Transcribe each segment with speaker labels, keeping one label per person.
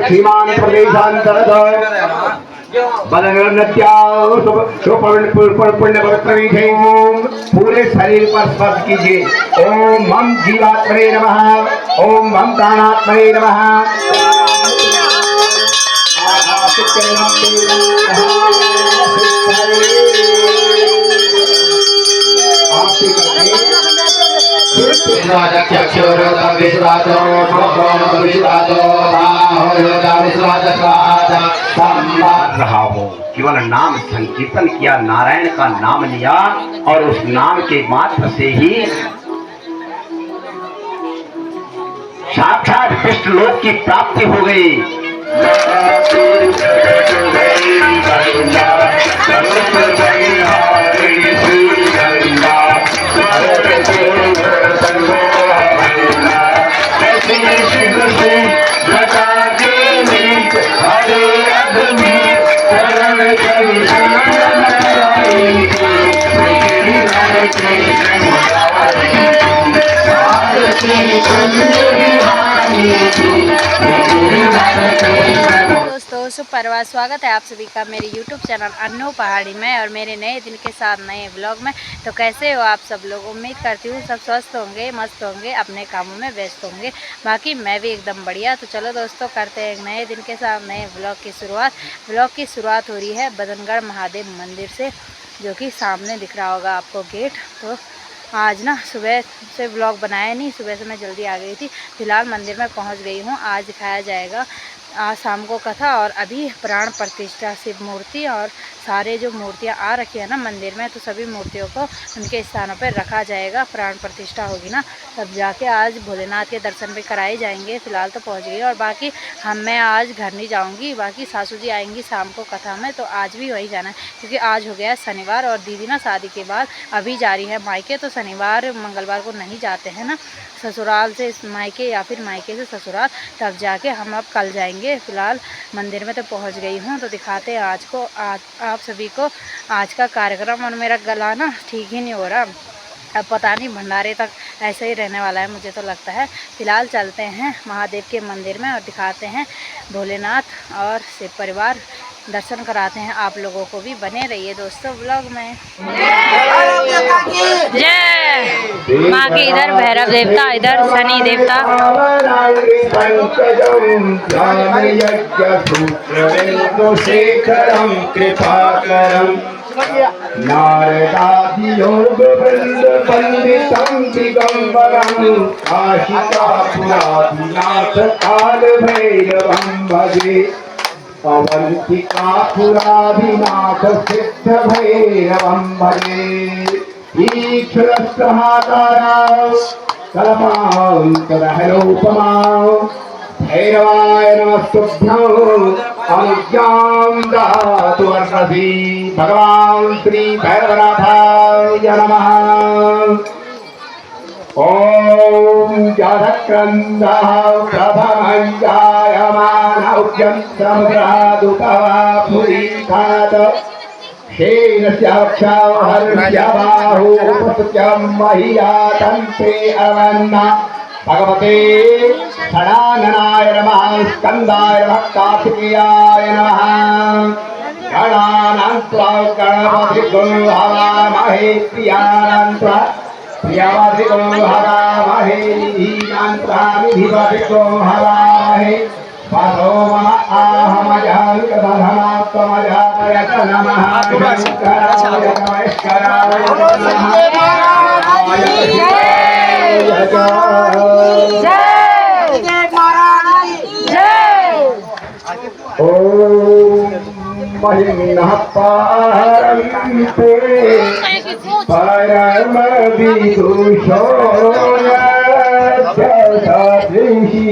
Speaker 1: सीमान प्रदेशांतरत पुण्य पवित्र पूरे शरीर पर स्पर्श कीजिए। ओम मम जीवात्मने नमः, ओम मम प्राणात्मने नमः। रहा हो केवल नाम संकीर्तन किया, नारायण का नाम लिया और उस नाम के मात्र से ही साक्षात कृष्ण लोक की प्राप्ति हो गई।
Speaker 2: दोस्तों सुप्रभात, स्वागत है आप सभी का मेरे YouTube चैनल अन्नू पहाड़ी में और मेरे नए दिन के साथ नए व्लॉग में। तो कैसे हो आप सब लोग? उम्मीद करती हूँ सब स्वस्थ होंगे, मस्त होंगे, अपने कामों में व्यस्त होंगे। बाकी मैं भी एकदम बढ़िया। तो चलो दोस्तों करते हैं एक नए दिन के साथ नए व्लॉग की शुरुआत। व्लॉग की शुरुआत हो रही है बदनगढ़ महादेव मंदिर से, जो कि सामने दिख रहा होगा आपको गेट। तो आज ना सुबह से व्लॉग बनाया नहीं, सुबह से मैं जल्दी आ गई थी। फिलहाल मंदिर में पहुंच गई हूं। आज दिखाया जाएगा आज शाम को कथा और अभी प्राण प्रतिष्ठा शिव मूर्ति और सारे जो मूर्तियां आ रखी है ना मंदिर में, तो सभी मूर्तियों को उनके स्थानों पर रखा जाएगा। प्राण प्रतिष्ठा होगी ना तब जाके आज भोलेनाथ के दर्शन भी कराए जाएंगे। फिलहाल तो पहुंच गई और बाकी मैं आज घर नहीं जाऊंगी, बाकी सासू जी आएंगी शाम को कथा में, तो आज भी वही जाना है क्योंकि आज हो गया है शनिवार और दीदी ना शादी के बाद अभी जा रही है मायके। तो शनिवार मंगलवार को नहीं जाते हैं ना ससुराल से मायके या फिर मायके से ससुराल, तब जाके हम अब कल जाएंगे। फिलहाल मंदिर में तो पहुंच गई हूं, तो दिखाते हैं आज आप सभी को आज का कार्यक्रम। और मेरा गला ना ठीक ही नहीं हो रहा, अब पता नहीं भंडारे तक ऐसे ही रहने वाला है मुझे तो लगता है। फिलहाल चलते हैं महादेव के मंदिर में और दिखाते हैं भोलेनाथ और शिव परिवार, दर्शन कराते हैं आप लोगों को भी। बने रहिए दोस्तों व्लॉग में। जय माँ के इधर भैरव देवता, इधर शनि देवता।
Speaker 1: नारदादि योग वृंद पंडितं दिगंबरं काशिकापुराधिनाथ काल भैरवं भजे। अवंतिकापुराधिनाथ सिद्ध भैरवं भजे। ईश्वरस्त्रहातारां कल्पान्तरहरोपमां भैरवाय नमस्तुभ्यं अनुज्ञां ददातु वर्षसि। भगवान श्री भैरवनाथाय नमः। ओम जातक्रंदः प्रथमं जायमानौद्यन्त्रमुद्रादुपवापुरीखात शेनस्याक्षाहर्ष्य बाहुपसत्यं महियातन्त्रे अवन्ना भगवते षडाननाय नमः। स्कन्दाय नमः, कार्तिकेयाय नमः। गणानां त्वा गणपतिं हवामहे, प्रियाणां प्रियवतिं हवामहे, नीनां हवामहे। पदो मम आहमजान्तमजापयत नमः। शङ्कराय नमस्काराय ओम महिम्नः पारन्ते परम विदुषो यद्दधीहि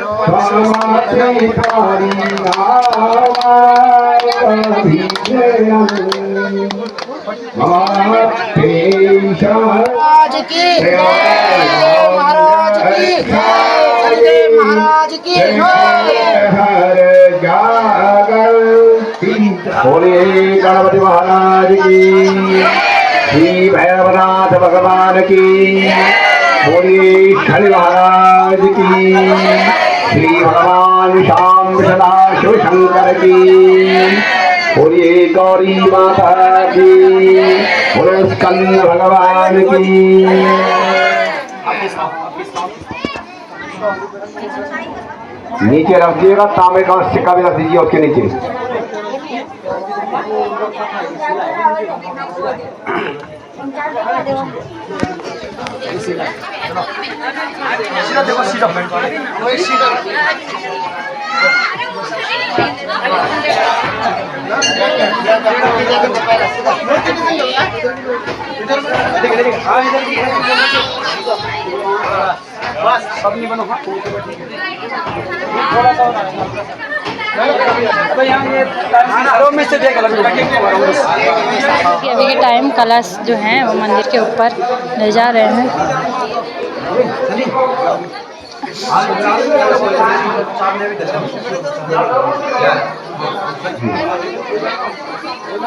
Speaker 3: महाराज की जय, महाराज की जय, महाराज की
Speaker 1: बोले गणपति महाराज की, श्री भैरवनाथ भगवान की, बोले शनि महाराज की, श्री भगवान श्याम सदा शिव शंकर की, बोलिए गौरी माता की, बोले स्कंद भगवान की। नीचे रख दिएगा, तांबे का सिक्का भी रख दीजिए उसके नीचे।
Speaker 2: अभी के टाइम कलश जो है वो मंदिर के ऊपर ले जा रहे हैं।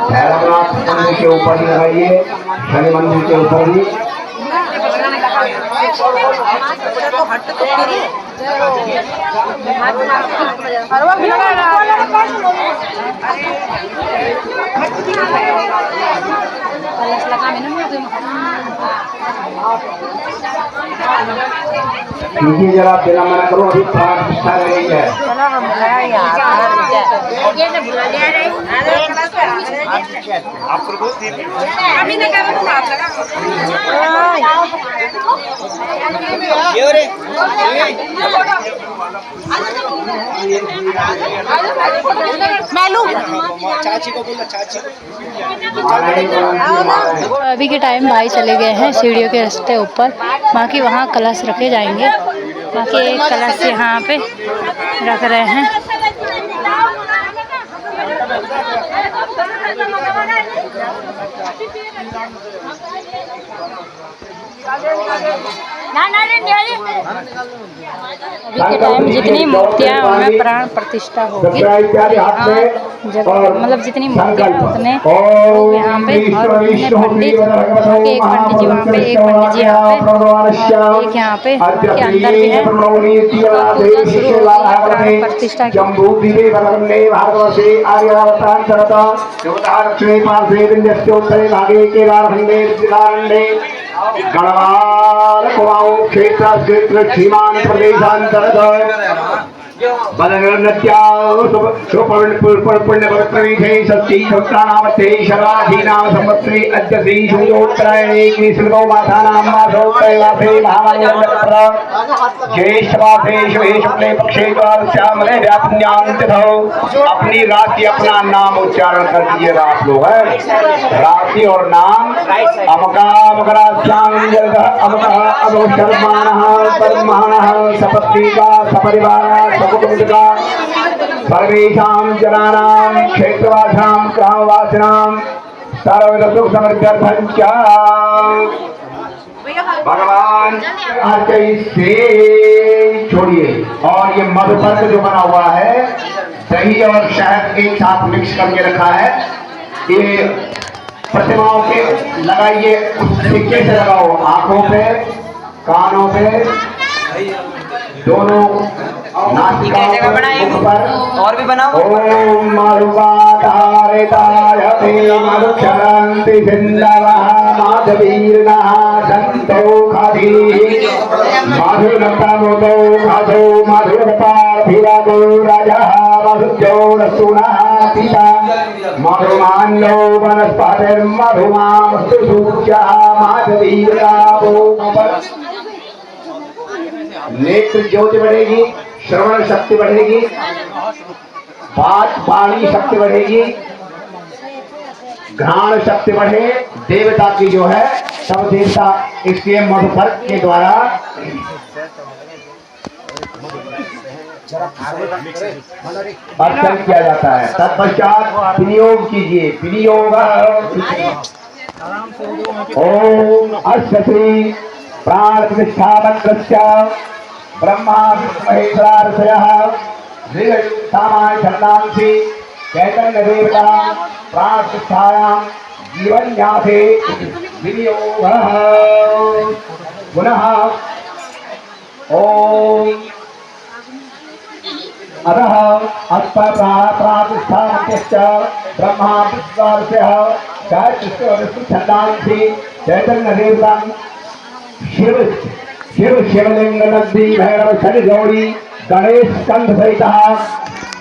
Speaker 1: भैरवनाथ मंदिर के ऊपर ही लगाइए, शनि मंदिर के ऊपर ही। कीजिए जरा, बिना मना करो, अभी प्राण प्रतिष्ठा रही है।
Speaker 2: अभी के टाइम भाई चले गए हैं सीढ़ियों के रास्ते ऊपर, बाकी वहाँ कलश रखे जाएंगे। बाकी एक कलश यहाँ पे रख रहे हैं। अभी के टाइम जितनी मूर्तियाँ उनमें प्राण प्रतिष्ठा होगी, जब मतलब जितनी मूर्तियाँ उतने लोग यहाँ पे, और उतने पंडित, एक पंडित जी वहाँ पे, एक पंडित जी यहाँ पे, एक यहाँ पे के अंदर भी है। पूजा शुरू हो गई है प्राण प्रतिष्ठा की।
Speaker 1: गणवार कुमाऊं क्षेत्र क्षेत्र सीमान प्रदेशांतर्गत बदनृत्या पुण्य पवित्र षष्ठी सहस्रानामते शर्वाधीनाम संवत्सरे अद्य श्री सूर्योत्तरायणे श्रीगौ मासानां मासोत्तरवासे महामान्यत्र ज्येष्ठमासे शिवे शुक्ले पक्षे श्यामले व्यापुण्यां तिथौ। अपनी राशि अपना नाम उच्चारण कर दीजिएगा आप लोग, है राशि और नाम। अमका मकरास्यां अमकः अमोशर्माणः परमाणः सपत्नीका सपरिवारः सकुटुम्बिका सर्वेषां जनानां क्षेत्रवासां ग्रामवासिनां सर्वसुख समृद्ध्यर्थं च भगवान से छोड़िए। और ये मधुपर्क जो बना हुआ है, दही और शहद एक साथ मिक्स करके रखा है, ये प्रतिमाओं के लगाइए, उस सिक्के से लगाओ आंखों पे, कानों पे, दोनों नासिका पर। और भी बनाओ। ओम मरुवाधारिताय ते मरुक्षरन्ति सिन्धवः माधवीर्नः सन्तोषधि मधुरतमुदो मधु मधुरपार्थिरगो रजः मधुज्योरसुनः पिता मधुमान्यो वनस्पतिर्मधुमामस्तु सूच्यः माधवीर्नाभो। नेत्र ज्योति बढ़ेगी, श्रवण शक्ति बढ़ेगी, बात वाणी शक्ति बढ़ेगी, घ्राण शक्ति बढ़े, देवता की जो है सब देवता इसके मधुपर्क के द्वारा अर्चन किया जाता है। तत्पश्चात विनियोग कीजिए। विनियोग ओम अस्य श्री प्राण प्रतिष्ठा मंत्रस्य ब्रह्मा महेश्वरार्षयः सामान्य छंदांसि चैतन्य देवता प्राण प्रतिष्ठायां जीवन्यासे विनियोगः। पुनः ओम अतः अस्पृष्ठामत्यश्च ब्रह्मा विश्वार्षयः छंदांसि चैतन्य देवता शिवलिंग नंदी भैरव शनि गौरी गणेश स्कंद सहितः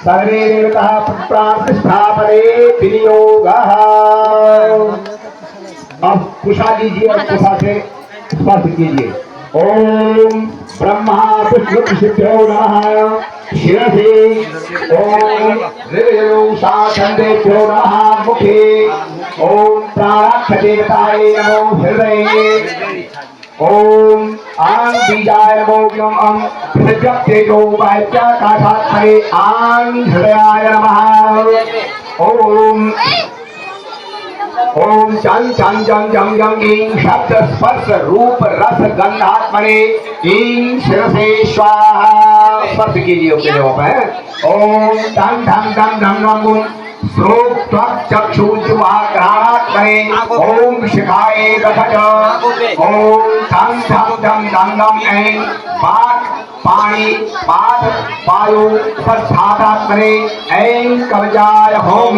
Speaker 1: सर्वे देवता प्रतिष्ठापने विनियोगः। अब कुशा लीजिए और कुशा से स्पर्श कीजिए। ओम ब्रह्मा विष्णुभ्यो नमः शिरसि ओम हृदयो शासन्देभ्यो नमः मुखे ओम प्राणाक्ष देवताय नमो हृदये ओम आं बीजाय नमो ओम तेजो वाच्याकाशात्मने आं हृदयाय नमः ओम ओम चं चं जं जं जं ईं शब्द स्पर्श रूप रस गंधात्मने ईं शिरसे स्वाहा। स्पर्श कीजिए उसके जवाब है। ओम टं ठं टं ढं ढं श्रोत त्वक चक्षु जुह्वाग्राणात्मने ओम शिखाय दधच ओम ठं ठं ठं ढं ढं ऐं वाक् पाणि पाद वायु तत्स्थातात्मने ऐं कवचाय होम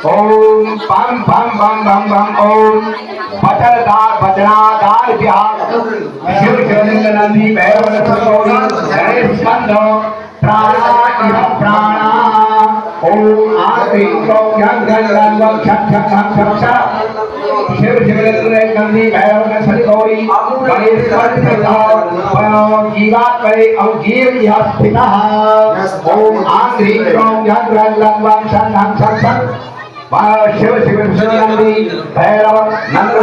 Speaker 1: ओम पम पम पम पम पम ओम वचनदार वचनादार शिव शिवलिंग नंदी भैरव गणेश स्कंद प्राणा इह प्राणा ओम आत्मिक यं गं गं गं छक छक छक छक छक शिव शिवलिंग नंदी भैरव गणेश गणेश स्कंद जीवात करे अंगीर यह स्थितः ओम आंध्रीं यं गं गं गं छक छक छक छक शिव शिव नंदी भैरव नंद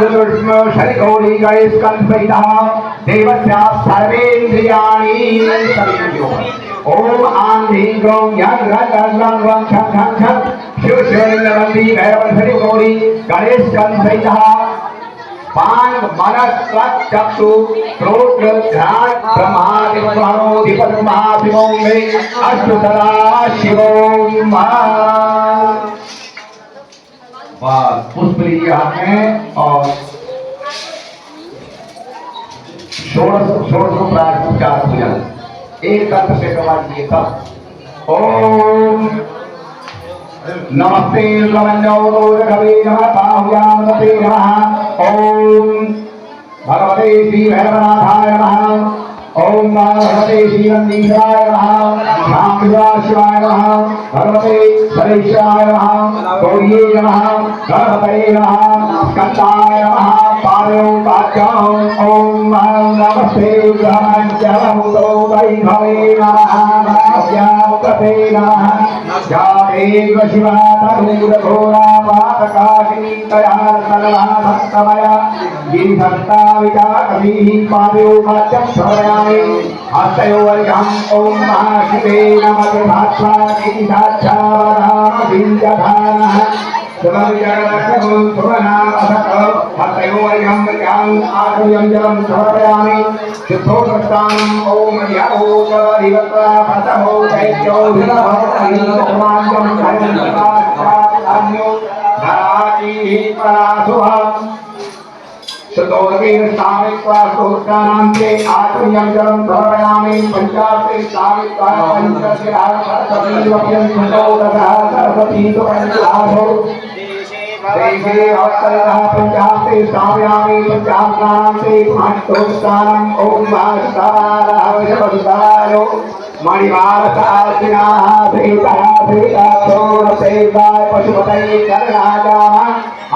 Speaker 1: शनि गौरी गणेश स्कंद सहितः देवस्य सर्वेन्द्रियाणि ओम आं ह्रीं क्रों यं गं गं गं गं छं छं छं शिव शिवलिंग नंदी भैरव शनि गौरी गणेश स्कंद सहितः पांच मनस त्वक चक्षु श्रोत्र घ्राण ब्रह्मादि ब्रह्मोधिपति महाशिवों में अष्ट सदा शिवों पुष्प लीजिए हाथ में और षोडश को प्राचार पूजन एक तत्व से करवा दिए तब ओम नमस्ते रघवे नमः बाहुयामते नमः ओम भगवते श्री भैरवनाथाय नमः ओम भगवते श्री नंदीशाय नमः राम शिवाय नमः भगवते सरेशाय नमः गौरीये नमः गणपतये नमः स्कंदाय नमः पायो वाच्यं ओम नमस्ते ग्रहांचरमुदो वैभवे नमः नमस्यामुते नमः जादेव शिवा तनूरघोरा पातकाशिनी तया सर्वा भक्तमया गिरिभक्ता विचाकवीः पायो वाच्यं श्रवयामि हस्तयोर्यं ओम महाशिवे नमः भात्वा गिरिधाच्छावधाम बीजधानः ओम चतुर्वेद सामित्वा सोत्कानान्ते आत्मयं जलं समर्पयामि पंचाशे सामित्वा पंचशिराः सरस्वतीवप्यं चतुर्दशः सरस्वती पंचलाभो देशे अवतरः पंचाशे स्थापयामि पंचाशनान्ते महत्तोत्सानं ओम वासुदेवाय विष्णुदायो मणिवारसासिनाः भेदः भेदाक्षोरसेवाय पशुपतये करणाजाः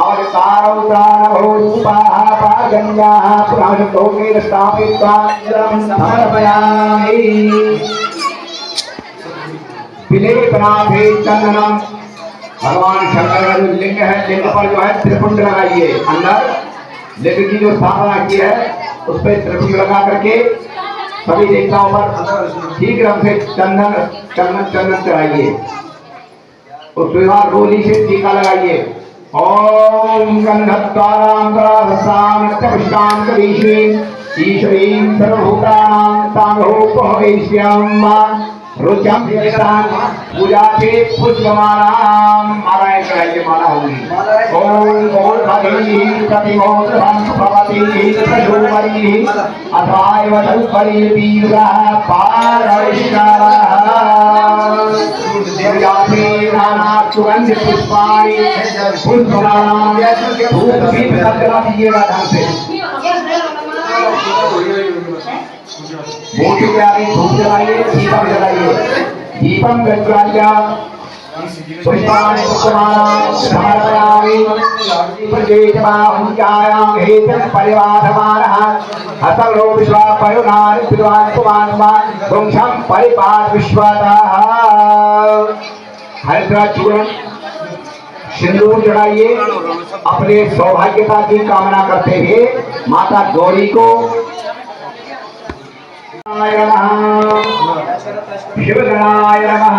Speaker 1: अवतारो प्राणभूपाः पाजन्याः पुराणतोकेन स्थापित्वा जलं समर्पयामि विलेपनाथे चंदनम भगवान शंकर का जो लिंग है लिंग पर जो है त्रिपुंड लगाइए अंदर लिंग की जो स्थापना की है उस पर त्रिपुंड लगा करके सभी देवताओं पर ठीक रंग से चंदन चढ़ाइए। उस विवाह गोली से टीका लगाइए। ओम गंधद्वारां ईश्वरीं सर्वभूतानां तामहोपहैष्यं रुचम पूजा के पुष्पमालां मालाएं चढ़ाइए। माला होगी। ओम गोल्भवी प्रतिमोदं भवति प्रशोभरी अथाय वधूपरि वीरा पारैष्णवः दिव्याभि नाना सुगंध पुष्पाणि पुष्पमालां धूप दीप सब जला दीजिएगा ढंग से। मोटी प्यारी धूप जलाइए, दीपम जलाइए। दीपम गज्वाल्या पुष्पाणि पुष्पमालां समर्पयामि। प्रजेशमाहुञ्जायां हेतं परिवारमानः हसलो विश्वा पयुनानि विद्वान् पुमान्वान् वंशं परिपाट विश्वतः। हरिद्रा चूर्ण सिंदूर चढ़ाइए। अपने सौभाग्यता की कामना करते हुए माता गौरी को शिवगणाय नमः,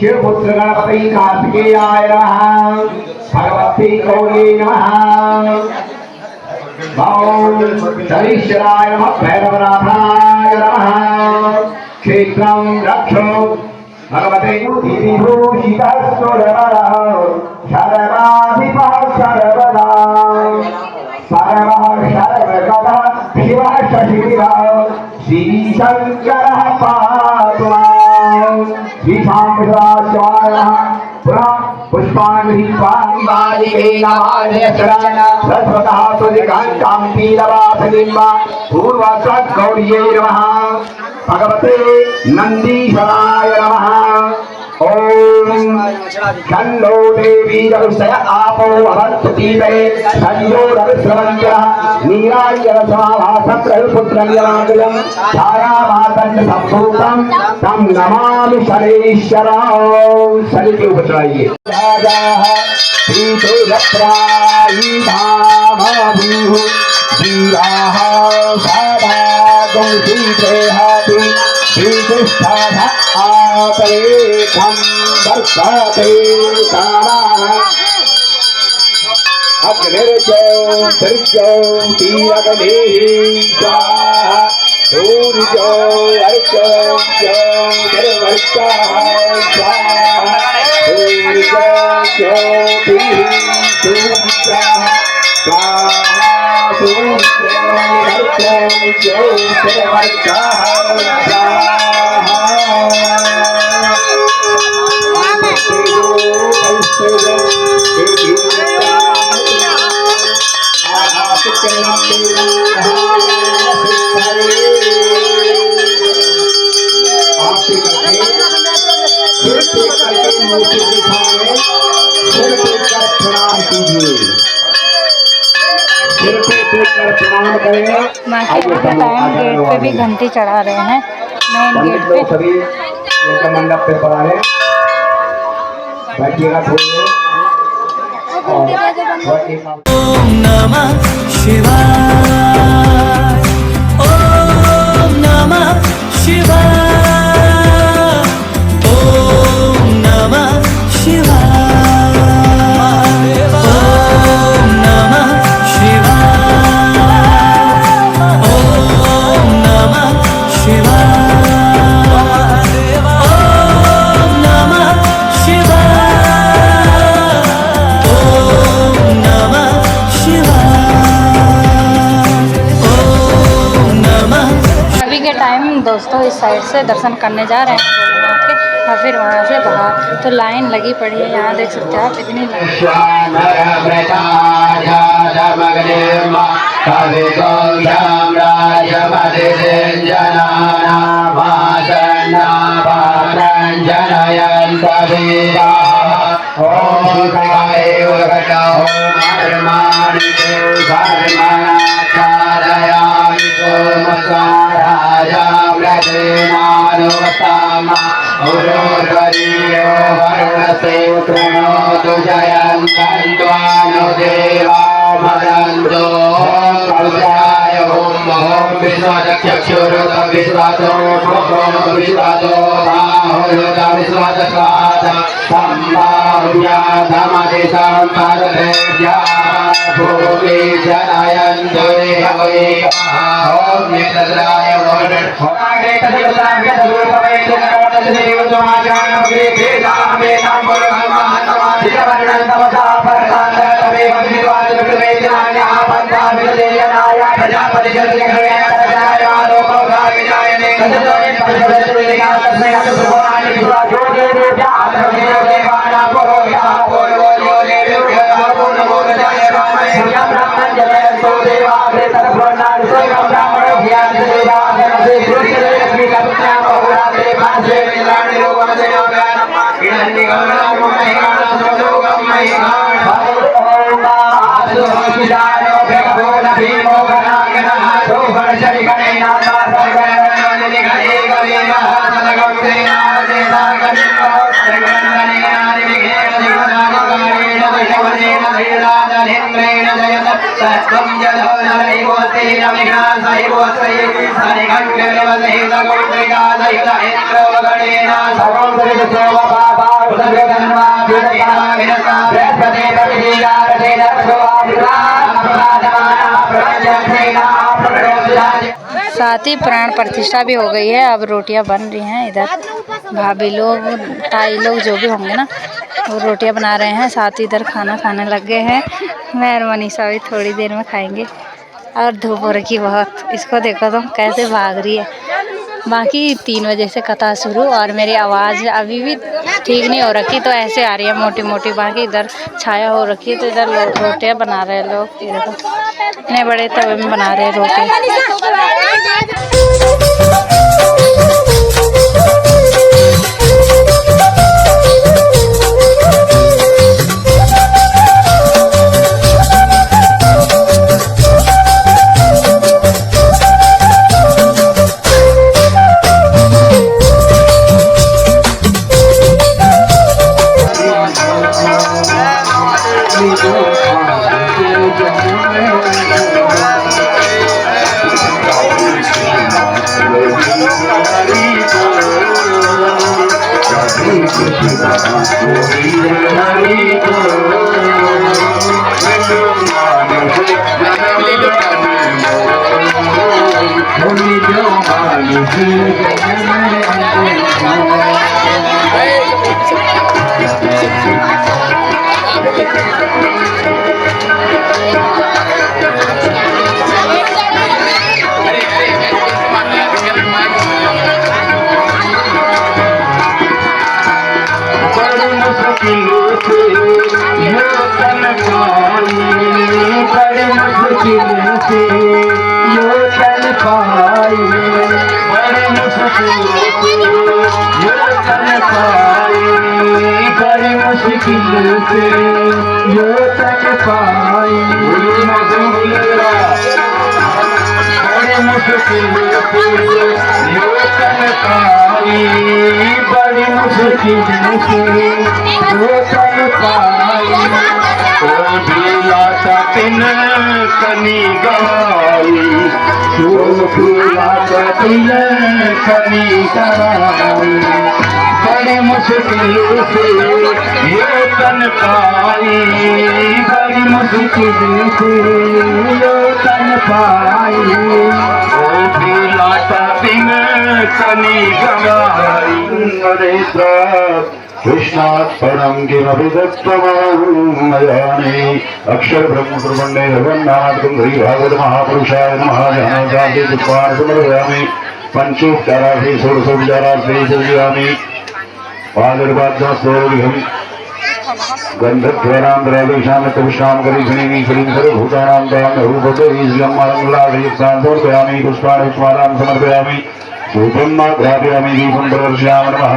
Speaker 1: शिवपुत्र गणपति कार्तिकेयाय नमः, भगवती गौरी नमः, ओम शनीश्वराय नमः, भैरवनाथाय नमः। क्षेत्रं रक्षो भगवते विभूषितः सुरवरः शर्वाधिपः सर्वदा सर्वः सर्वगतः शिवः शशिधरः श्रीशङ्करः पातु मां। श्रीशाम्बशिवाय पुनः पुष्पाणि बालिके सरस्वतः सुदिकान्तां पीतवासनीं पूर्वस्वत् गौर्यै नमः। भगवते नन्दीश्वराय नमः। ओम शन्नो देवी रविषय आपो अवत्पतीते संयो रविश्रवन्त्यः नीराञ्जन समाभासं रविपुत्रं यमाग्रयं छायामातन्न सम्भूतं तं नमामि शनैश्वरं। शनि के ऊपर चढ़ाइए। राजाः श्रीतुलप्रायिधामभूः वीराः सदा गौसीत्रेहाति श्रीकृष्णः आतरेखं वर्तते कामः। अग्निर्ज्योतिर्ज्योतिरग्निः स्वाहा सूर्यो अर्घ्यो ज्योतिर्वर्षः स्वाहा सूर्यो ज्योतिः सूर्यः स्वाहा सूर्यो अर्घ्यो ज्योतिर्वर्षः स्वाहा।
Speaker 2: मार्केट के टाइम गेट पे भी घंटी चढ़ा रहे हैं, मेन गेट पे।
Speaker 1: सभी मंडप पे पड़ा है, बैठिएगा थोड़ी।
Speaker 4: ओम नमः शिवाय, ओम नमः शिवाय, ओम नमः शिवाय, ओम नमः शिवाय, ओम नमः शिवाय, ओम नमः शिवाय, ओम नमः
Speaker 2: अभी के टाइम दोस्तों इस साइड से दर्शन करने जा रहे हैं भोलेनाथ के, और फिर वहाँ से बाहर तो लाइन लगी पड़ी है। यहाँ देख सकते हैं आप इतनी
Speaker 1: वरुणसे कृणोतु जयं तन्त्वानुदेवा मदन्तो कौशाय ओम विश्वाचक्षुरुतं विश्वाचो विश्वाचो बाहुरुतं विश्वाचस्वाद सम्भाव्याधमदिशं परदेव्या भूमि जनायन्तो हवै ओम नेतद्राय वोडे होगे तदिवसाव्य तदुपवेतु नवतदेव समाजान भगे भेदामे नामवर्णमानवादिवर्णं तमसा परकांत तवे भगवान विवेचनाय आपन्ता विदेयनाय प्रजापति जगदेव प्रजाय लोकभाग जायने तदोने प्रजवत्वेगा तस्मै अतुभवानि ज्योति देव्या देवाना पुरोया पुरो योने नमो जाय रामाय ब्राह्मण जयन्तो देवा तद्भवना स्वयं ब्राह्मण ज्ञान देवा से कृष्ण लक्ष्मी का पुत्र बहुरा देवा से मिलाने लोगों से ज्ञान इन्हीं गणना महिमा समलोकम महिमा आसु हिदायो भगवान भीमो गणागण हाथो वर्षरि गणेना सर्वगण निघे गवे महासनगम सेना देता गणितो सर्वगणनेनानि विघेन जीवनानिकारेण वैशवनेन धैर्यादनेन्द्रेण जयत तत्त्वं जलो नरैवोस्तेन विघ्नासैवोस्ते सनिघण्टनिवसेन गौत्रिकादयुधेन्द्रो गणेन सर्वं सरितसोम पापा उदगन्वा विदया विनसा बृहस्पति प्रतिदिगारतेन
Speaker 2: साथ ही प्राण प्रतिष्ठा भी हो गई है। अब रोटियां बन रही हैं। इधर भाभी लोग ताई लोग जो भी होंगे ना वो रोटियां बना रहे हैं। साथ ही इधर खाना खाने लग गए हैं। मैं और मनीषा भी थोड़ी देर में खाएंगे। और धूप हो रखी बहुत, इसको देखो तुम कैसे भाग रही है। बाकी 3 बजे से कथा शुरू और मेरी आवाज़ अभी भी ठीक नहीं हो रखी तो ऐसे आ रही है मोटी मोटी। बाकी इधर छाया हो रखी है तो इधर लोग रोटियां बना रहे हैं। लोग ये देखो इतने बड़े तवे में बना रहे हैं रोटी।
Speaker 1: बड़ी मुश्किल से ये तन पाई, बड़ी मुश्किल से ये तन पाई, ओ लाता बिन कनी गवाई। कृष्णात् परम किमपि तत्त्वमयानि अक्षर ब्रह्म ब्रह्मण्डे भगवन्नाथं श्री भागवत महापुरुषाय नमः। ध्यानाचार्य पुष्पाणि समर्पयामि। पंचोपचारार्थी षोडशोपचारार्थी पूजयामि। पादर्वाद्यस्तोभिहं गन्धद्वरान्तरादिशामितपुष्टां करिष्णीमि। श्रीं सर्वभूतानां तां रूपदेवीर्यम्मालङ्गलाभियुक्तां समर्पयामि। पुष्पाणि पुष्पाणां समर्पयामि। धूपं ग्रापयामि। दीपं प्रदर्शयामि। नमः।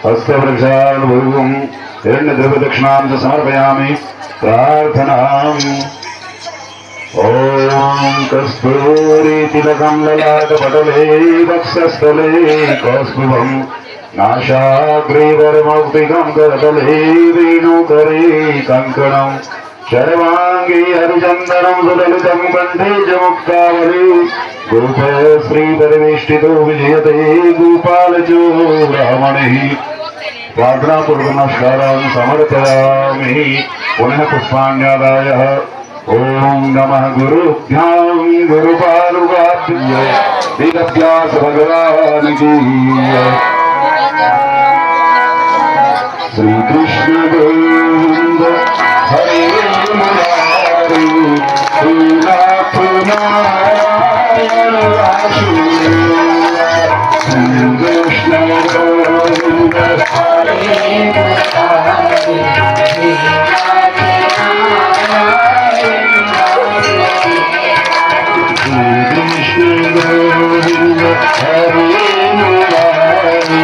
Speaker 1: हस्तवृक्षानुभूतं हिरण्यद्रव्यदक्षिणां च समर्पयामि। प्रार्थनाम् ॐ कस्तूरी तिलकं ललाटपटले वक्षस्थले कौस्तुभं नाशाग्रेवरमौक्तिकं करतले वेणुकरे कङ्कणं सर्वाङ्गे हरिचन्दनं सुललितं कण्ठे च मुक्तावली गोप श्रीपरिवेष्टितो विजयते गोपालचूडामणिः प्रार्थनापूर्वक नमस्कारं समर्पयामि पुनः पुष्पाण्यादाय ओम नमः गुरुभ्यां गुरुपादुकाभ्यो वेदव्यास भगवान की श्री कृष्ण गोविंद हरे मुरारी श्रीनाथ नारायण वासुदेव श्री कृष्ण गोविंद हरे मुरारी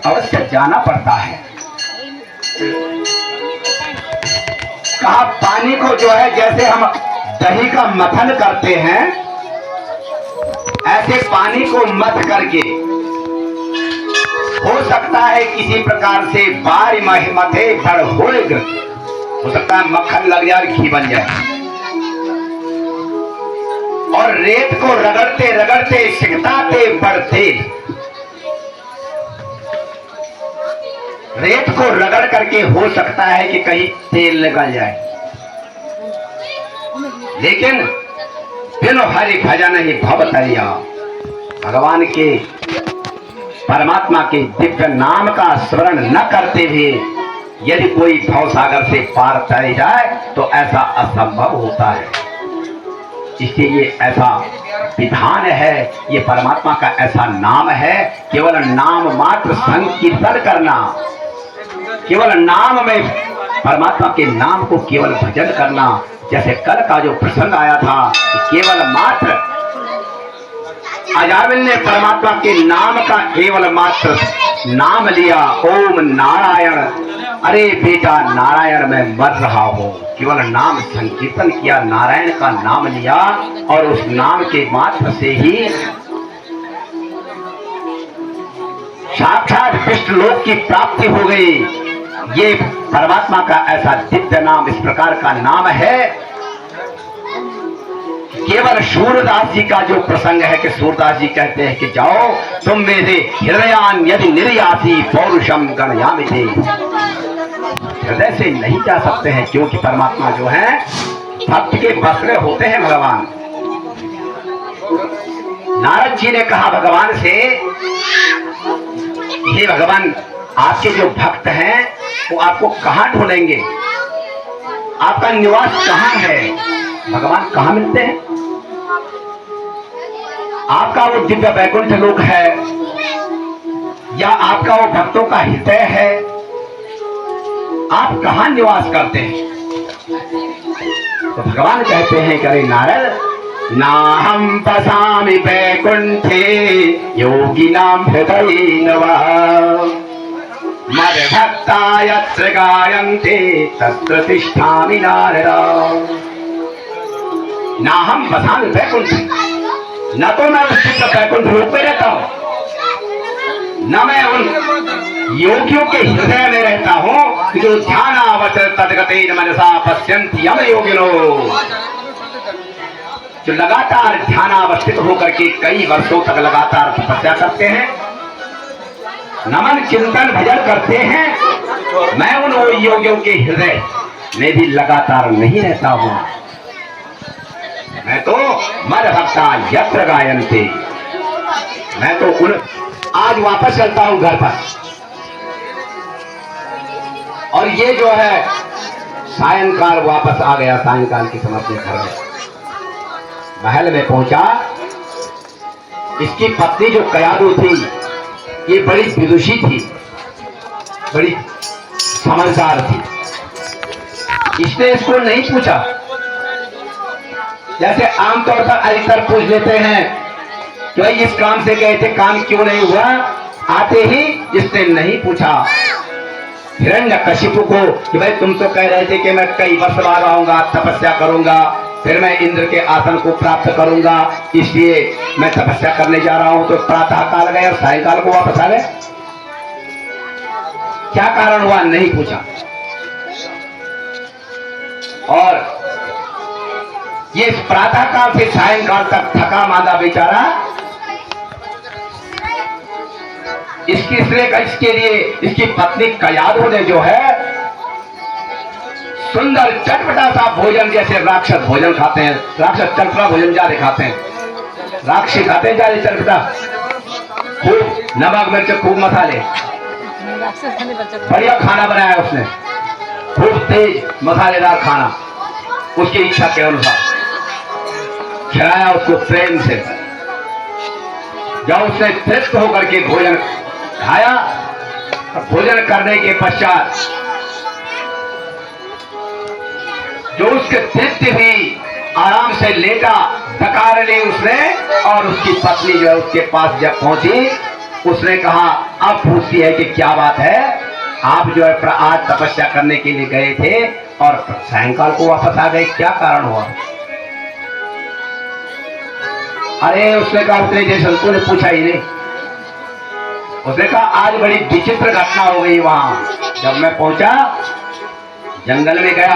Speaker 1: अवश्य जाना पड़ता है। कहा पानी को जो है जैसे हम दही का मथन करते हैं ऐसे पानी को मथ करके हो सकता है किसी प्रकार से बारी मथे भर हो सकता है मक्खन लग जाए घी बन जाए और रेत को रगड़ते रगड़ते सिकताते बढ़ते रेत को रगड़ करके हो सकता है कि कहीं तेल निकल जाए, लेकिन बिनु हरि भजन ही भवतरिया भगवान के परमात्मा के दिव्य नाम का स्मरण न करते हुए यदि कोई भव सागर से पार चले जाए तो ऐसा असंभव होता है। इसलिए ये ऐसा विधान है, ये परमात्मा का ऐसा नाम है। केवल नाम मात्र संकीर्तन करना, केवल नाम में परमात्मा के नाम को केवल भजन करना। जैसे कल का जो प्रसंग आया था कि केवल मात्र अजामिल ने परमात्मा के नाम का केवल मात्र नाम लिया, ओम नारायण। अरे बेटा नारायण मैं मर रहा हूँ, केवल नाम संकीर्तन किया, नारायण का नाम लिया और उस नाम के मात्र से ही साक्षात विष्णु लोक की प्राप्ति हो गई। ये परमात्मा का ऐसा दिव्य नाम इस प्रकार का नाम है। केवल सूरदास जी का जो प्रसंग है कि सूरदास जी कहते हैं कि जाओ तुम मेरे हृदयान यदि निर्यासी पौरुषम गणयामि ते। हृदय से नहीं जा सकते हैं क्योंकि परमात्मा जो है भक्त के बसरे होते हैं भगवान। नारद जी ने कहा भगवान से, हे भगवान आपके जो भक्त हैं वो आपको कहाँ ढूंढेंगे, आपका निवास कहाँ है, भगवान कहाँ मिलते हैं? आपका वो दिव्य वैकुंठ लोक है या आपका वो भक्तों का हृदय है, आप कहाँ निवास करते हैं? तो भगवान कहते हैं कि अरे नारद नाहं पसामि वैकुंठे योगिनां हृदयेन वा मद्भक्ता यत्र गायन्ते तत्र तिष्ठामि नारद। नाहं पसामि वैकुंठे, न तो मैं उस वैकुंठ रूप में रहता हूँ, न मैं उन योगियों के हृदय में रहता हूँ जो ध्यानावच तद्गतेन मनसा पश्यन्ति यम योगिनो, जो लगातार ध्यानावस्थित होकर के कई वर्षों तक लगातार तपस्या करते हैं, नमन चिंतन भजन करते हैं। मैं उन योगियों के हृदय में भी लगातार नहीं रहता हूँ। मैं तो मद भक्ता यत्र गायन्ति, मैं तो उन आज वापस चलता हूं घर पर। और ये जो है सायंकाल वापस आ गया, सायंकाल के समय अपने घर में महल में पहुंचा। इसकी पत्नी जो कयादू थी ये बड़ी विदुषी थी, बड़ी समझदार थी। इसने इसको नहीं पूछा, जैसे आमतौर पर अधिकतर पूछ लेते हैं कि भाई इस काम से गए थे, काम क्यों नहीं हुआ। आते ही इसने नहीं पूछा हिरण्यकशिपु को कि भाई तुम तो कह रहे थे कि मैं कई वर्ष बाद आऊंगा, तपस्या करूंगा, फिर मैं इंद्र के आसन को प्राप्त करूंगा, इसलिए मैं तपस्या करने जा रहा हूं। तो प्रातः काल गए और सायंकाल को वापस आ गए, क्या कारण हुआ नहीं पूछा। और ये प्रातः काल से सायंकाल तक थका मांदा बेचारा इसके लिए इसकी पत्नी कयादू ने जो है सुंदर चटपटा सा भोजन, जैसे राक्षस भोजन खाते हैं, राक्षस चटपटा भोजन ज्यादा खाते हैं, राक्षसी खाते हैं ज्यादा चटपटा, खूब नमक मिर्च खूब मसाले, बढ़िया खाना बनाया उसने, खूब तेज मसालेदार खाना उसकी इच्छा के अनुसार खिलाया उसको प्रेम से। जब उसने तृप्त होकर के भोजन खाया, भोजन करने के पश्चात जो उसके तृप्ति हुई आराम से लेटा, डकार ली उसने। और उसकी पत्नी जो है उसके पास जब पहुंची, उसने कहा, अब पूछती है कि क्या बात है, आप जो है आज तपस्या करने के लिए गए थे और सायंकाल को वापस आ गए, क्या कारण हुआ। अरे उसने कहा, उतने देर संतों ने पूछा ही नहीं। उसने कहा आज बड़ी विचित्र घटना हो गई। वहां जब मैं पहुंचा, जंगल में गया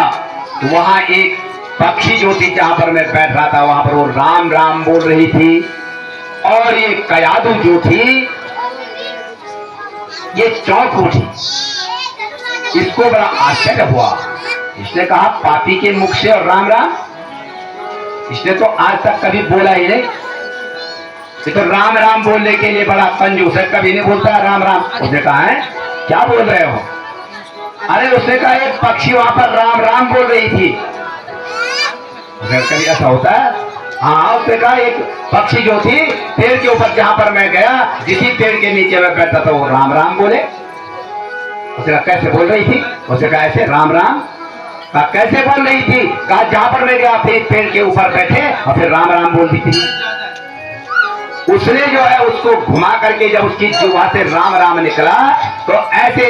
Speaker 1: तो वहां एक पक्षी जो थी, जहां पर मैं बैठ रहा था, वहां पर वो राम राम बोल रही थी। और ये कयादू जो थी ये चौंक उठी, इसको बड़ा आश्चर्य हुआ। इसने कहा पापी के मुख से और राम राम, इसने तो आज तक कभी बोला ही नहीं। ये तो राम राम बोलने के लिए बड़ा कंजूस है, कभी नहीं बोलता है राम राम। उसने कहा है क्या बोल रहे हो। अरे उसने कहा एक पक्षी वहां पर राम राम बोल रही थी। कभी ऐसा होता है। हाँ, उसने कहा एक पक्षी जो थी पेड़ के ऊपर, जहां पर मैं गया, जिसी पेड़ के नीचे मैं बैठा था, वो राम राम बोले। उसने कहा कैसे बोल रही थी। उसने कहा ऐसे राम राम। कहा कैसे बोल रही थी। कहा जहां पर मैं गया फिर पेड़ के ऊपर बैठे और फिर राम राम बोलती थी। उसने जो है उसको घुमा करके जब उसकी जुबान से राम राम निकला, तो ऐसे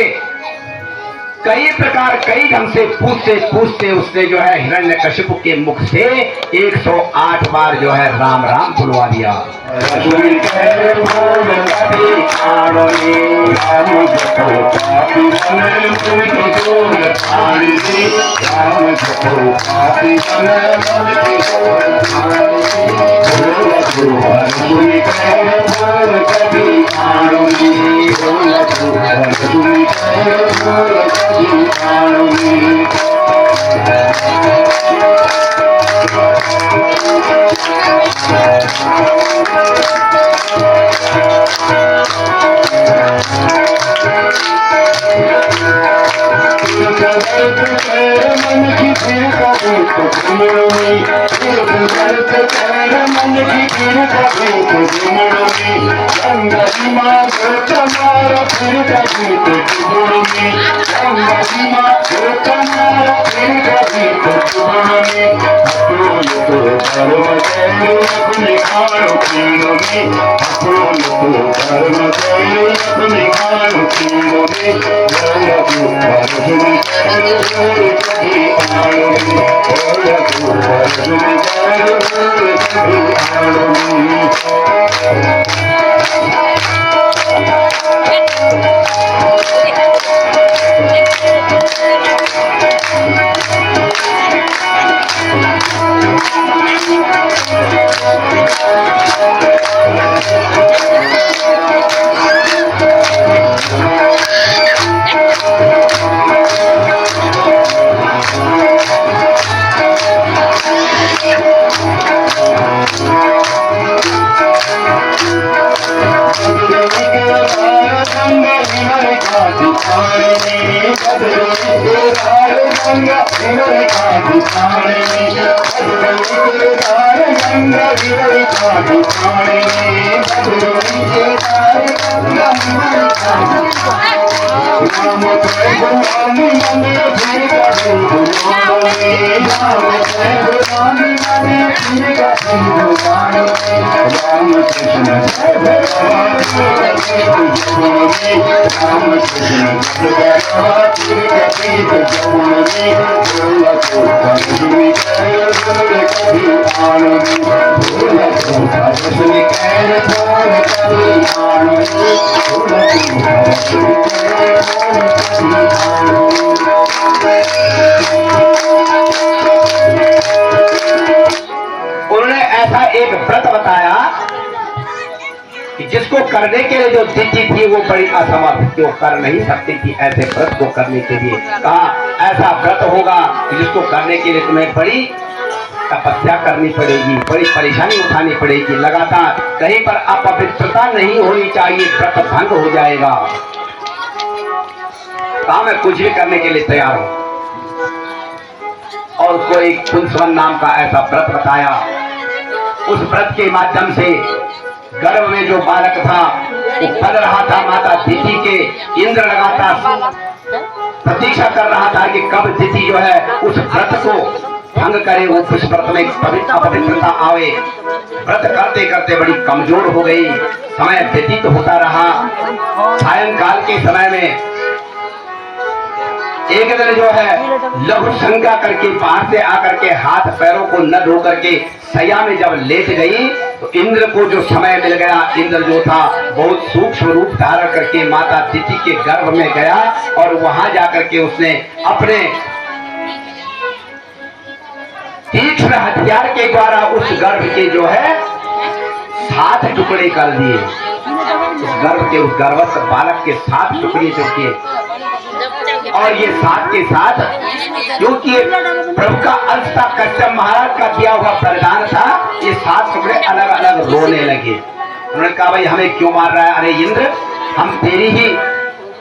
Speaker 1: कई प्रकार कई ढंग से पूछते पूछते उसने जो है हिरण्यकशिपु के मुख से 108 बार जो है राम राम बुलवा दिया। उन्होंने ऐसा एक व्रत बताया कि जिसको करने के लिए जो तिथि थी वो बड़ी असमर्थ थी, वो कर नहीं सकती थी ऐसे व्रत को करने के लिए। कहा ऐसा व्रत होगा कि जिसको करने के लिए तुम्हें बड़ी तपस्या करनी पड़ेगी, बड़ी परेशानी उठानी पड़ेगी, लगातार कहीं पर अपवित्रता नहीं होनी चाहिए, व्रत भंग हो जाएगा। कहा मैं कुछ भी करने के लिए तैयार हूं। और उसको एक कुंसवन नाम का ऐसा व्रत बताया। उस व्रत के माध्यम से गर्भ में जो बालक था वो पल रहा था माता दिति के। इंद्र लगातार प्रतीक्षा कर रहा था कि कब दिति जो है उस व्रत को भंग करे, वो उस व्रत में अपवित्रता आवे। व्रत करते करते बड़ी कमजोर हो गई। समय व्यतीत होता रहा। सायंकाल के समय में एक दिन जो है लघु शंका करके बाहर से आकर के हाथ पैरों को न धो करके सैया में जब लेट गई तो इंद्र को जो समय मिल गया, इंद्र जो था बहुत सूक्ष्म रूप धारण करके माता दिति के गर्भ में गया और वहां जाकर के उसने अपने तीक्ष्ण हथियार के द्वारा उस गर्भ के जो है 7 टुकड़े कर दिए। उस गर्भ के उस गर्भस्थ बालक के 7 टुकड़े जो किए। और ये 7 के 7 क्योंकि प्रभु का अंश था, कश्यप महाराज का दिया हुआ वरदान था। ये 7 टुकड़े अलग अलग रोने लगे। उन्होंने कहा भाई हमें क्यों मार रहा है? अरे इंद्र हम तेरी ही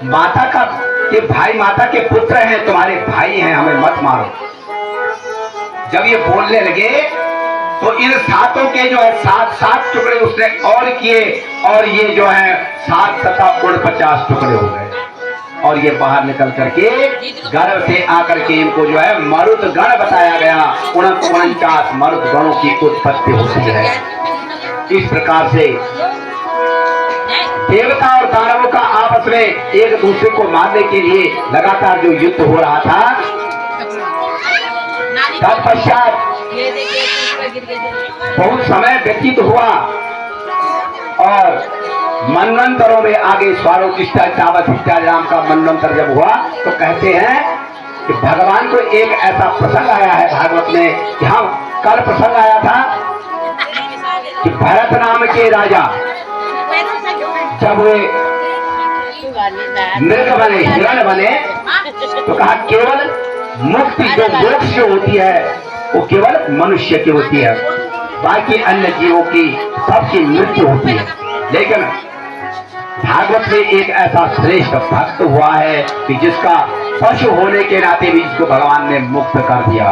Speaker 1: माता का के भाई, माता के पुत्र हैं, तुम्हारे भाई हैं, हमें मत मारो। जब ये बोलने लगे तो इन 7 के जो है 7 टुकड़े उसने और किए और ये जो है 7 तथा 49 टुकड़े हो गए। और ये बाहर निकल करके गर्भ से आकर के इनको जो है मरुत गण बताया गया। 49 मरुत गणों की उत्पत्ति होती है। इस प्रकार से देवता और दानवों का आपस में एक दूसरे को मारने के लिए लगातार जो युद्ध हो रहा था, तत्पश्चात बहुत समय व्यतीत हुआ और मनवंतरों में आगे स्वारोचिष्टा चावत नाम का मनवंतर जब हुआ तो कहते हैं कि भगवान को एक ऐसा प्रसंग आया है भागवत में कि हम कल प्रसंग आया था कि भरत नाम के राजा जब वे मृग बने, हिरण बने तो कहा केवल मुक्ति जो मोक्ष होती है वो केवल मनुष्य की होती है, बाकी अन्य जीवों की सबकी मृत्यु होती है। लेकिन भागवत में एक ऐसा श्रेष्ठ भक्त हुआ है कि जिसका पशु होने के नाते भी इसको भगवान ने मुक्त कर दिया।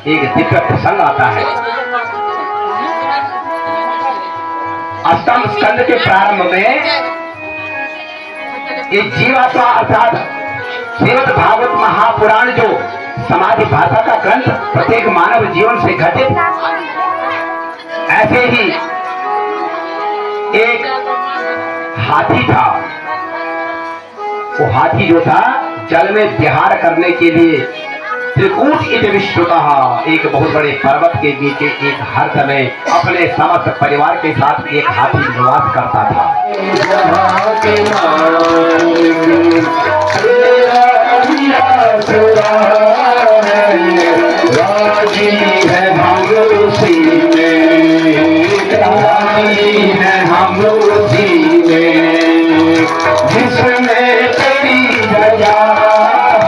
Speaker 1: एक दिव्य प्रसंग आता है। अष्टम स्कंद के प्रारंभ में एक जीवात्मा अर्थात श्रीमद् भागवत महापुराण जो समाधि भाषा का ग्रंथ प्रत्येक मानव जीवन से घटित, ऐसे ही एक हाथी था। वो हाथी जो था जल में विहार करने के लिए त्रिकूट इति विश्रुतः एक बहुत बड़े पर्वत के नीचे एक हर समय अपने समस्त परिवार के साथ एक हाथी निवास करता था। राजी है हम उसी में, राजी है हम उसी में, जिसमें तेरी दया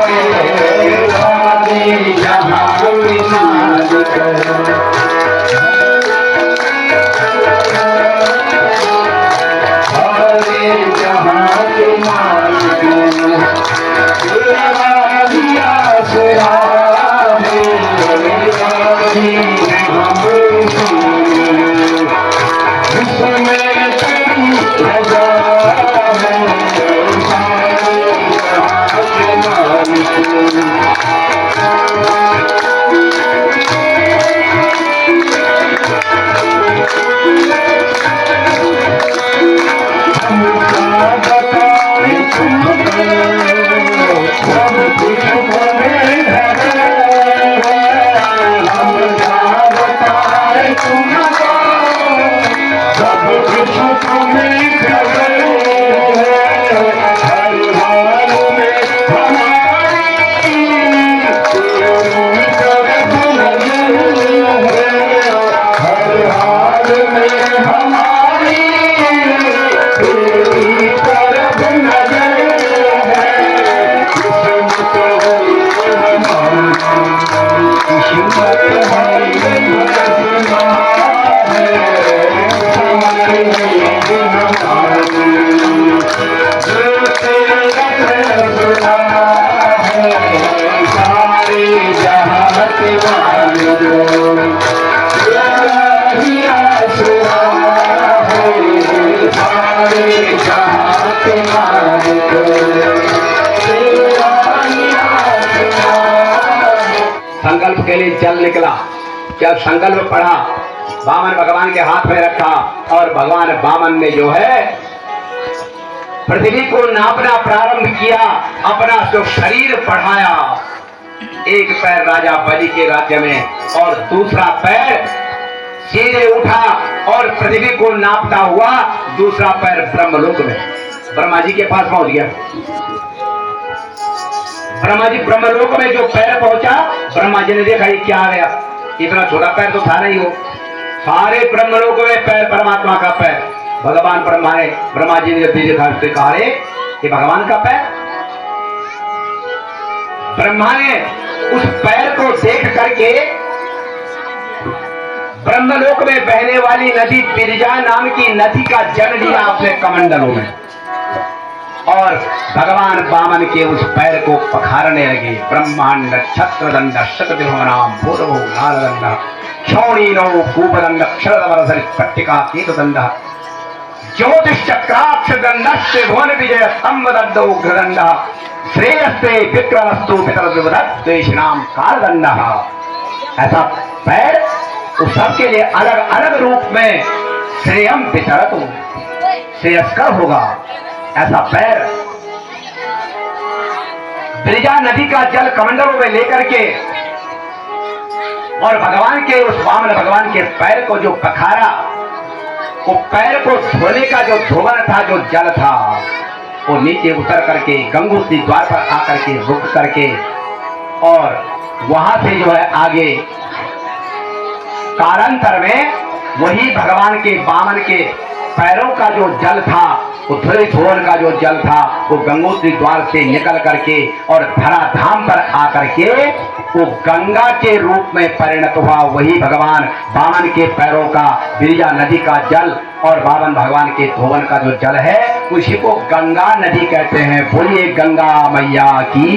Speaker 1: है, राजी जहाँ मालिक हरे जहाँ के मालिक, तेरा दिया से संकल्प के लिए जल निकला। जब संकल्प पढ़ा, वामन भगवान के हाथ में रखा और भगवान वामन ने जो है पृथ्वी को नापना प्रारंभ किया, अपना जो शरीर बढ़ाया। एक पैर राजा बलि के राज्य में और दूसरा पैर सीधे उठा और पृथ्वी को नापता हुआ दूसरा पैर ब्रह्मलोक में ब्रह्मा जी के पास पहुंच गया। ब्रह्मा जी ब्रह्मलोक में जो पैर पहुंचा, ब्रह्मा जी ने देखा ये क्या आ गया, इतना छोटा पैर तो था नहीं हो। सारे ब्रह्मलोक में पैर परमात्मा का पैर। भगवान ब्रह्मा जी ने देखा, उससे कहा रे ये भगवान का पैर। ब्रह्मा ने उस पैर को देख करके ब्रह्मलोक में बहने वाली नदी बिरजा नाम की नदी का जल लिया अपने कमंडलों में और भगवान वामन के उस पैर को पखारने लगे। ब्रह्मांड छत्रदंड शतविभवनाम भूर्भुव नारदंड क्षौणीनो कूपदंड क्षरदवरसरि पट्टिका केतुदंड ज्योतिश्चक्राक्षदंडस्य भुवन विजय स्तंभदंड उग्रदंड श्रेयस्ते विक्रमस्तु पितरद्विवदद्वेषिणाम कालदंड। ऐसा पैर उस सबके लिए अलग अलग रूप में श्रेयम वितरतु श्रेयस्कर होगा। ऐसा पैर बिरजा नदी का जल कमंडलों में लेकर के और भगवान के उस वामन भगवान के पैर को जो पखारा, वो पैर को धोने का जो धोवन था, जो जल था, वो नीचे उतर करके गंगोत्री द्वार पर आकर के रुक करके और वहां से जो है आगे कालांतर में वही भगवान के वामन के पैरों का जो जल था, वो धोवन का जो जल था, वो गंगोत्री द्वार से निकल करके और धराधाम पर आकर के वो गंगा के रूप में परिणत हुआ। वही भगवान वामन के पैरों का बिरजा नदी का जल और वामन भगवान के धोवन का जो जल है, उसी को गंगा नदी कहते हैं। बोलिए गंगा मैया की।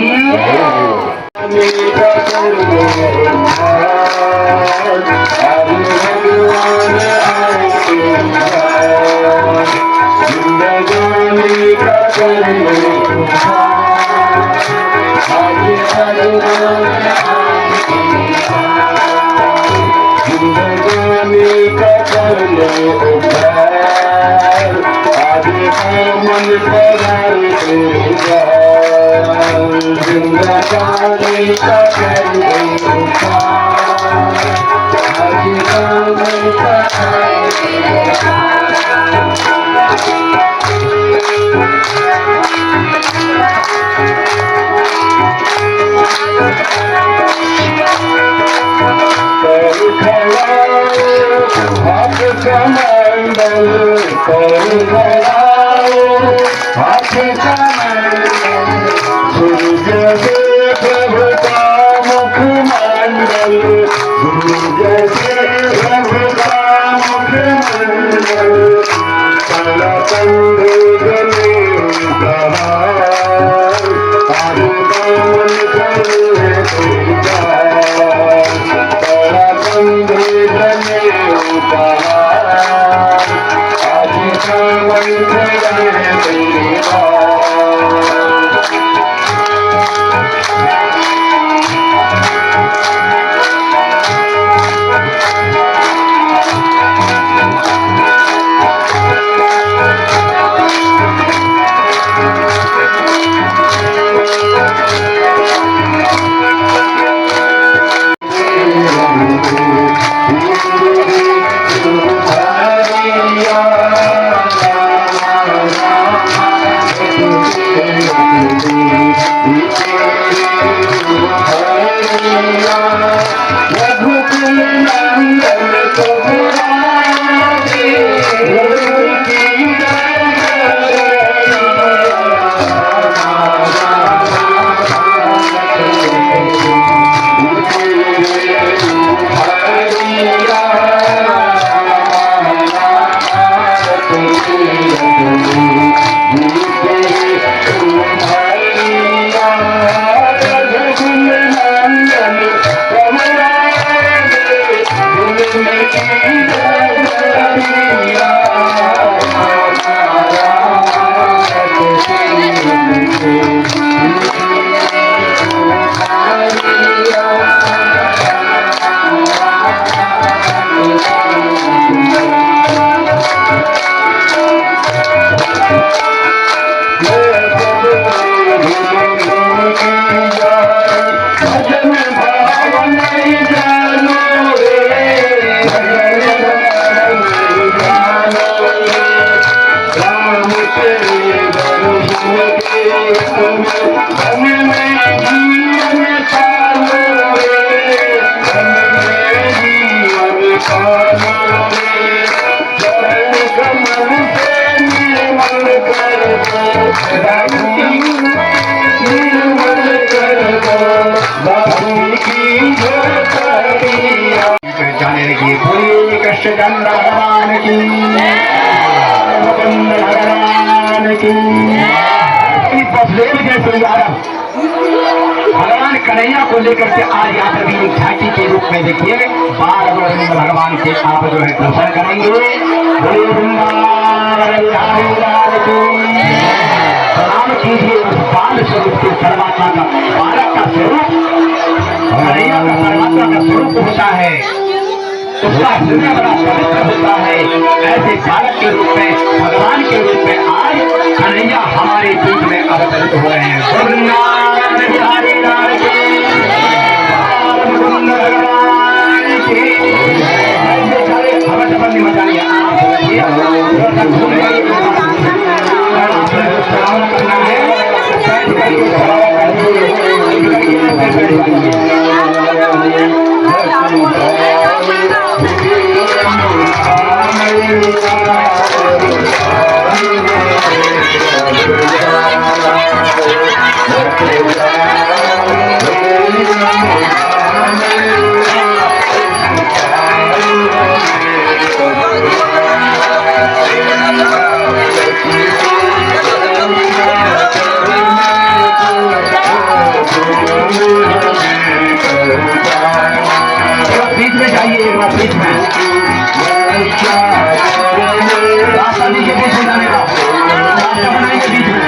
Speaker 1: की जाने लगी। बोलिए कृष्णचंद्र भगवान की, मुकुंद भगवान की। वसुदेव जैसे यादव भगवान कन्हैया को लेकर के आज यहाँ पर भी एक झांकी के रूप में देखिए बाल भगवान के आप जो है दर्शन करेंगे। बोलिए वृंदावन बिहारी लाल की। प्रणाम कीजिए उस बाल स्वरूप के परमात्मा का, बालक का स्वरूप कन्हैया का परमात्मा का स्वरूप होता है, उसका हृदय बड़ा पवित्र होता है। ऐसे बालक के रूप में, भगवान के रूप में आज कन्हैया हमारे बीच में अवतरित हो रहे हैं। वृंदावन बिहारी लाल की, मुकुंद भगवान की। ऐसे सारे हवा चपल नहीं मचानी है। आप समझिए सलाम करना है, बीच में जाइए, एक बार बीच में रास्ता नीचे बीच में जाने का, रास्ता बनाएंगे बीच में।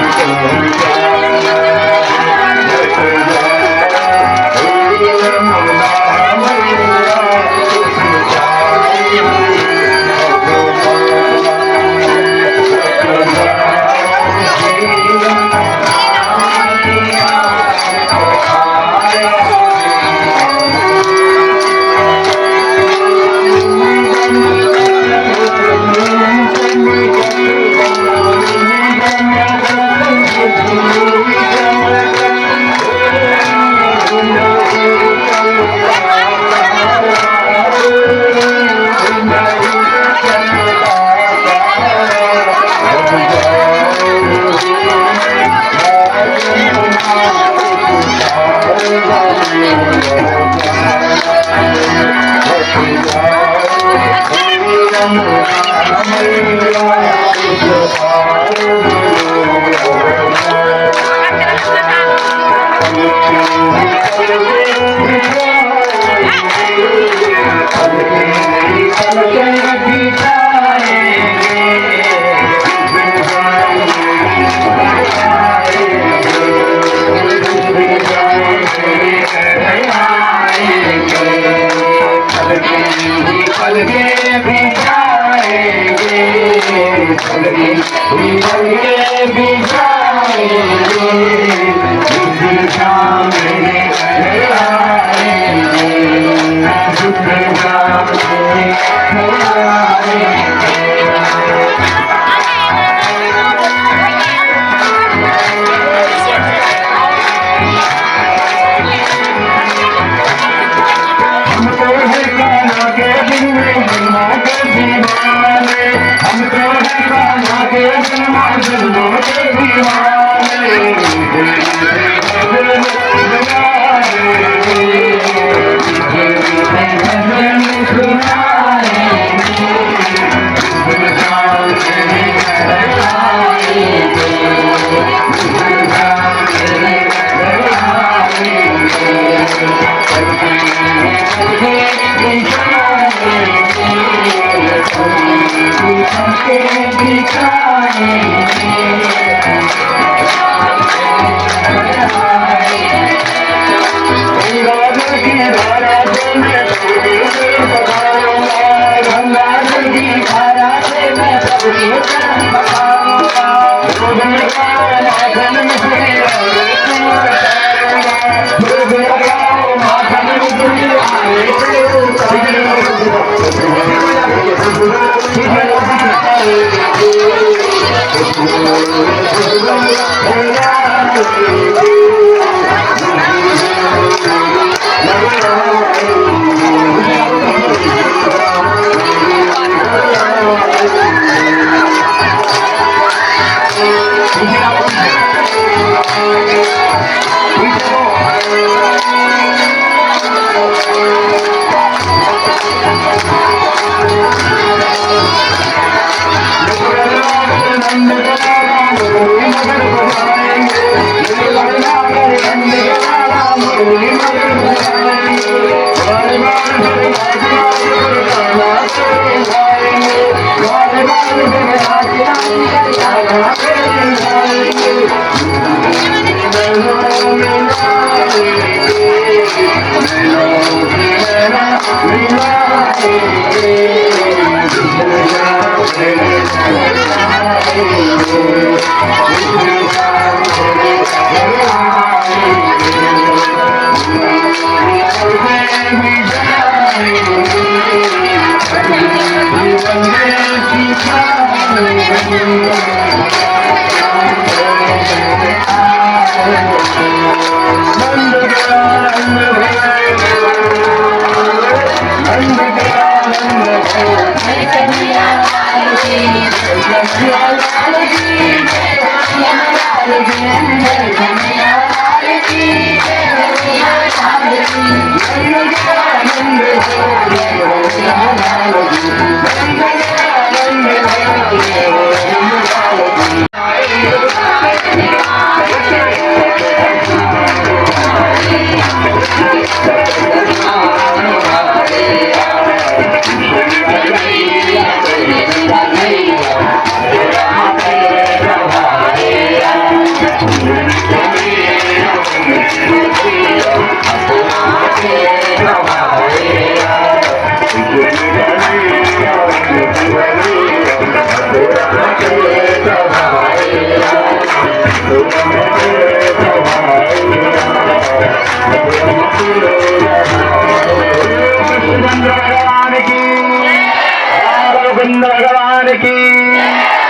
Speaker 1: गोविंद भगवान की,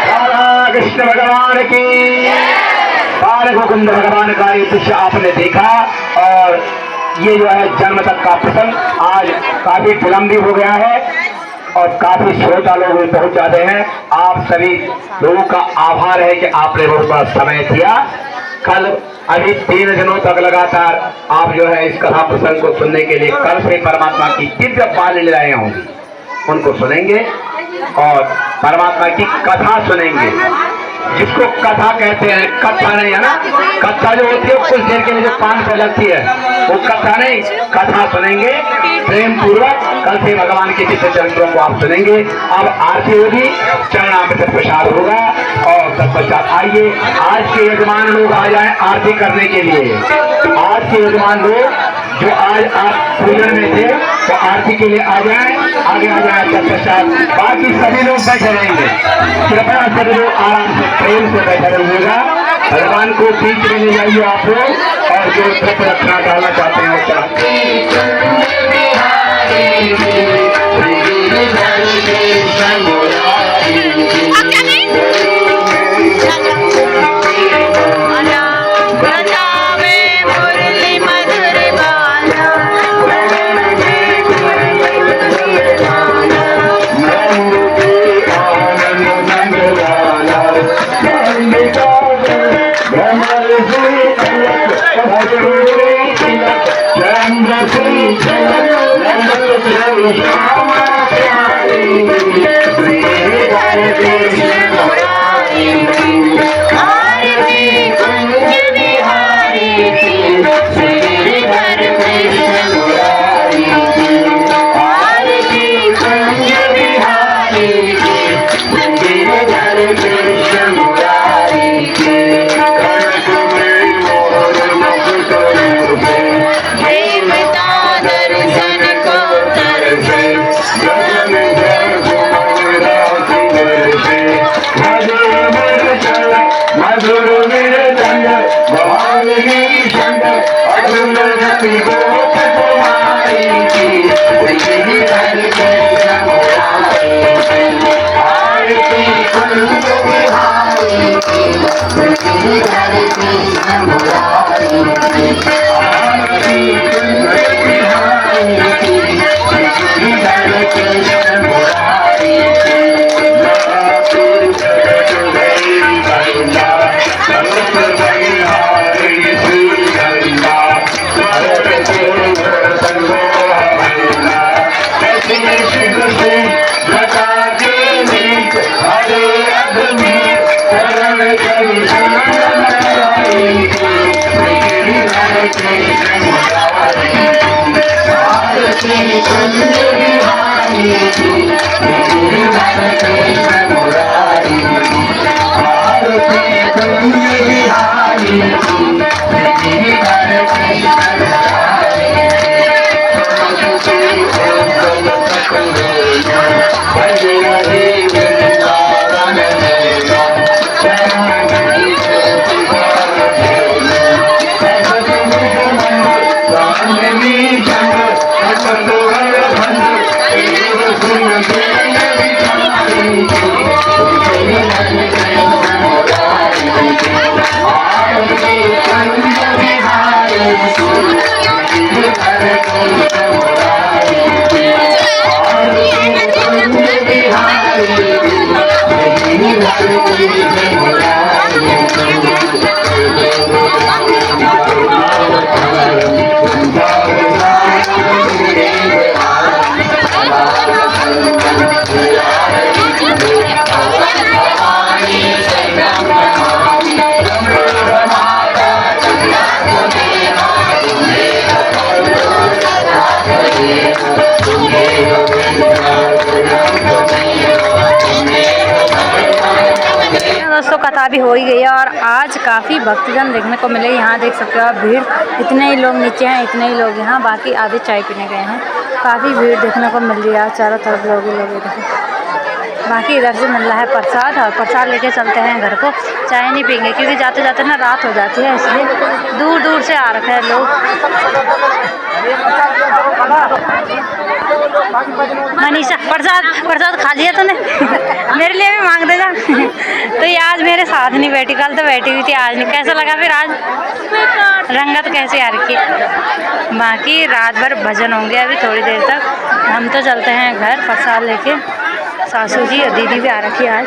Speaker 1: राधा कृष्ण भगवान की। बाल गोविंद भगवान का ये दृश्य आपने देखा और ये जो है जन्म तक का प्रसंग आज काफी विलंब भी हो गया है और काफी श्रोता लोग भी पहुंच जाते हैं। आप सभी लोगों का आभार है कि आपने बहुत बड़ा समय दिया। कल अभी 3 दिनों तक लगातार आप जो है इस कथा प्रसंग को सुनने के लिए कल से परमात्मा की दिव्य बाल लीलाएं होंगी, उनको सुनेंगे और परमात्मा की कथा सुनेंगे, जिसको कथा कहते हैं। कथा नहीं है ना, कथा जो होती है कुछ देर के लिए जो 5 रुपए लगती है वो कथा नहीं, कथा सुनेंगे प्रेम पूर्वक। कल से भगवान के दिव्य चरित्रों को आप सुनेंगे। अब आरती होगी, चरणामृत प्रसाद होगा और तत्पश्चात आइए आज के यजमान लोग आ जाए आरती करने के लिए। आज के यजमान लोग जो आज आप पूजन में थे तो आरती के लिए आ जाए, आगे आ जाए तत्पश्चात। बाकी सभी लोग बैठे रहेंगे, कृपया सभी लोग आराम से प्रेम से बैठे रहिएगा। भगवान को बीच में ले जाइए आप लोग और जो तत्व रखना डालना चाहते हैं
Speaker 2: दोस्तों कथा भी हो ही गई है और आज काफ़ी भक्तजन देखने को मिले। यहाँ देख सकते हो आप भीड़, इतने ही लोग नीचे हैं, इतने ही लोग यहाँ, बाकी आधे चाय पीने गए हैं। काफ़ी भीड़ देखने को मिल रही है, चारों तरफ लोग ही लोग देखो। बाकी इधर से मिल रहा है प्रसाद और प्रसाद लेके चलते हैं घर को। चाय नहीं पीएंगे क्योंकि जाते जाते ना रात हो जाती है, इसलिए दूर दूर से आ रखे हैं लोग। मनीषा प्रसाद खा लिया तूने? मेरे लिए भी मांग देगा। तो ये आज मेरे साथ नहीं बैठी, कल तो बैठी हुई थी, आज नहीं। कैसा लगा फिर आज? रंगत कैसी आ रखी? बाकी रात भर भजन होंगे अभी थोड़ी देर तक। हम तो चलते हैं घर प्रसाद लेके। सासू जी और दीदी भी आ रखी है आज।